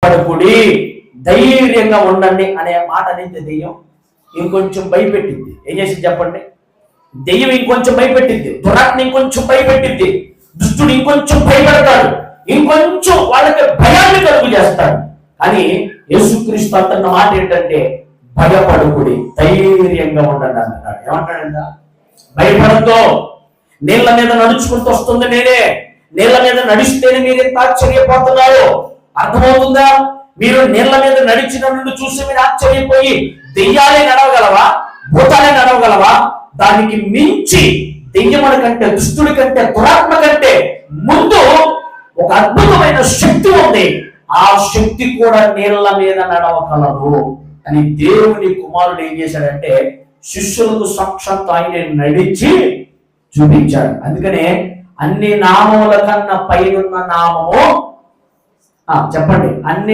భయపడకుడి, ధైర్యంగా ఉండండి అనే మాట అనేది దెయ్యం ఇంకొంచెం భయపెట్టింది. ఏం చేసింది చెప్పండి? దెయ్యం ఇంకొంచెం భయపెట్టింది, దురాత్మ ఇంకొంచెం భయపెట్టింది, దుష్టుడు ఇంకొంచెం భయపడతాడు, ఇంకొంచెం వాళ్ళకి భయాన్ని కలుగు చేస్తాడు. కానీ యేసుక్రీస్తు అంటున్న మాట ఏంటంటే భయపడకుడి, ధైర్యంగా ఉండండి అంటున్నాడు. ఏమంటాడంట? భయపడద్దు, నీళ్ళ మీద నడుచుకుంటూ వస్తుంది నేనే, నీళ్ళ మీద నడిస్తేనే మీరు ఎంత ఆశ్చర్యపోతున్నారు. అర్థమవుతుందా? మీరు నీళ్ళ మీద నడిచిన నుండి చూసి మీరు ఆశ్చర్యపోయి దెయ్యాలే నడవగలవా, భూతాలే నడవగలవా? దానికి మించి దెయ్యముల కంటే, దుష్టుడి కంటే, దురాత్మ కంటే ముందు ఒక అద్భుతమైన శక్తి ఉంది. ఆ శక్తి కూడా నీళ్ళ మీద నడవగలదు అని దేవుని కుమారుడు ఏం చేశాడంటే శిష్యులకు సాక్షాత్తు ఆయన నడిచి చూపించాడు. అందుకనే అన్ని నామముల కన్నా పైనున్న నామము చెప్పండి, అన్ని